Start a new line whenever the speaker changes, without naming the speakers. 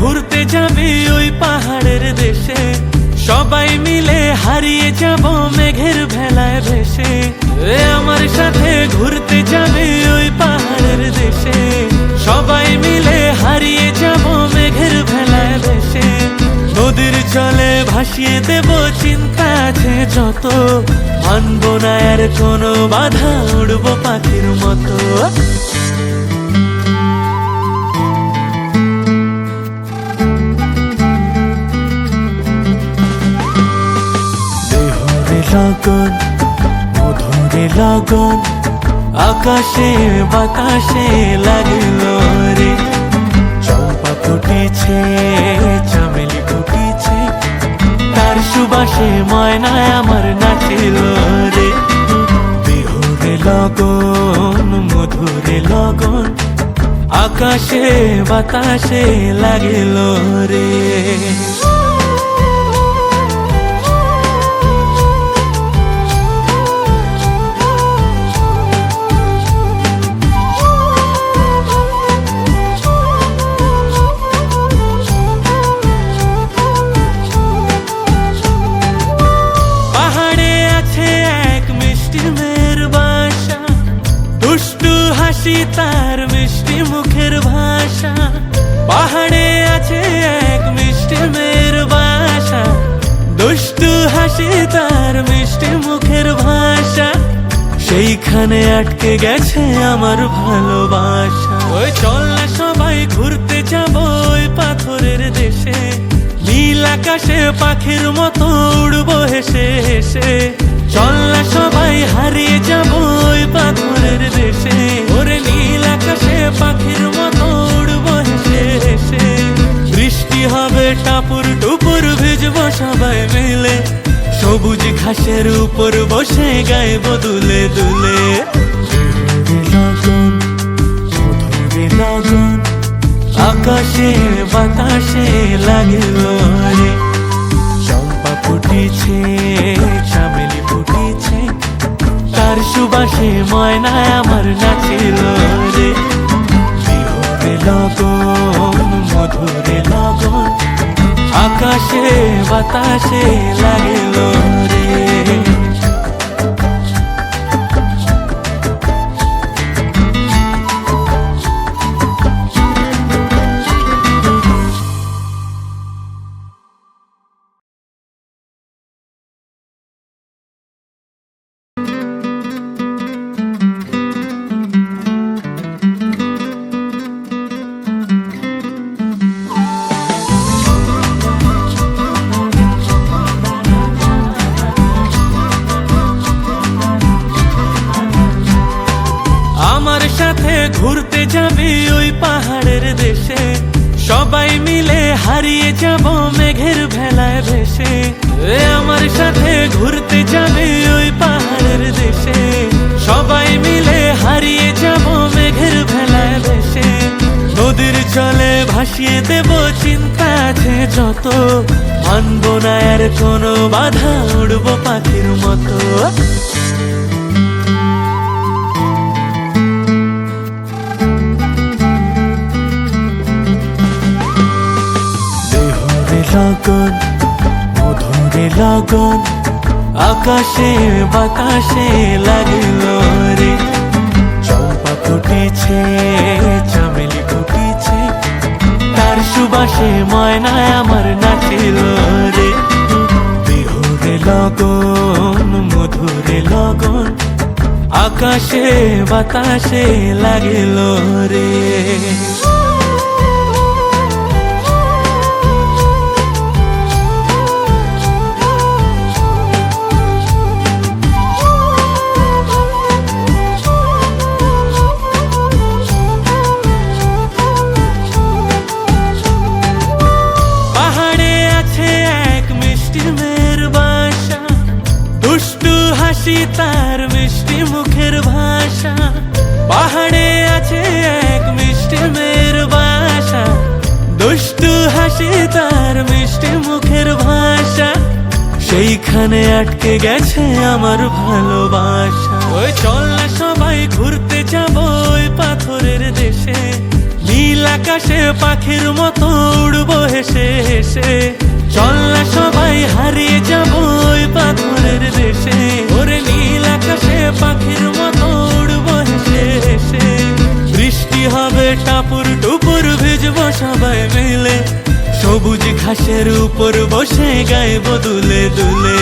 ঘুরতে যাবি ওই পাহাড়ের দেশে, সবাই মিলে হারিয়ে যাব মেঘের ভেলায় ভেসে। আমার সাথে ঘুরতে যাবি ওই পাহাড়ের দেশে, সবাই মিলে হারিয়ে যাব মেঘের ভেলায় ভেসে। নদীর জলে ভাসিয়ে দেব চিন্তা আছে যত, মানব না আর কোনো বাধা, উড়বো পাখির মতো। দেহরে লগন মধুরে লগন, আকাশে বাতাসে লাগলো রে। চম্পা ফুটেছে চামেলি ফুটেছে, তার সুবাসে ময়নায় আমার নাচিল রে। দেহরে লগন মধুরে লগন, আকাশে বাতাসে লাগিল রে। তার মিষ্টি মুখের ভাষা, পাহাড়ে আছে এক মিষ্টি মেয়ের বাসা। দুষ্টু হাসি তার মিষ্টি মুখের ভাষা, সেইখানে আটকে গেছে আমার ভালোবাসা। ওই চল না সবাই ঘুরতে যাব ওই পাথরের দেশে, নীল আকাশে পাখির মতো উড়বো হেসে হেসে। চল না সবাই হারিয়ে যাব ওই পাথরের দেশে, ওরে নীল আকাশে পাখির মতো উড়বো হেসে হেসে। বৃষ্টি হবে টাপুর টুপুর, ভিজবো সবাই মিলে, সবুজ ঘাসের উপর বসে গাইব দুলে দুলে। লগন মধুরে লগন, আকাশে বাতাসে লাগলো রে। চম্পা ফুটেছে চামেলি ফুটেছে, তার সুবাসে ময়নায় আমার নাচিল রে। দেহরে লগন মধুরে লগন, আকাশে বাতাসে লাগিল রে। ঘুরতে যাবি ওই পাহাড়ের দেশে, সবাই মিলে হারিয়ে যাব মেঘের ভেলায় ভেসে। আমার সাথে ঘুরতে যাবি ওই পাহাড়ের দেশে, সবাই মিলে হারিয়ে যাব মেঘের ভেলায় ভেসে। নদীর জলে ভাসিয়ে দেব চিন্তা আছে যত, মানব না আর কোনো বাধা, উড়বো পাখির মতো। লগন মধুরে লগন, আকাশে বাতাসে লাগলো রে। চম্পা ফুটেছে চামেলি ফুটেছে, তার সুবাসে ময়নায় আমার নাচিল রে। দেহরে লগন মধুরে লগন, আকাশে বাতাসে লাগিল রে। তার মিষ্টি মুখের ভাষা, পাহাড়ে আছে এক মিষ্টি মেয়ের বাসা। দুষ্টু হাসি তার মিষ্টি মুখের ভাষা, সেইখানে আটকে গেছে আমার ভালোবাসা। ওই চল না সবাই ঘুরতে যাব ওই পাথরের দেশে, নীল আকাশে পাখির মতো উড়বো হেসে হেসে, চল না সবাই হারিয়ে যাবো ওই পাথরের দেশে। ওরে নীল আকাশে পাখির মতো উড়বো হেসে হেসে, বৃষ্টি হবে টাপুর টুপুর ভিজবো সবাই মিলে, সবুজ ঘাসের উপর বসে গাইবো দুলে দুলে।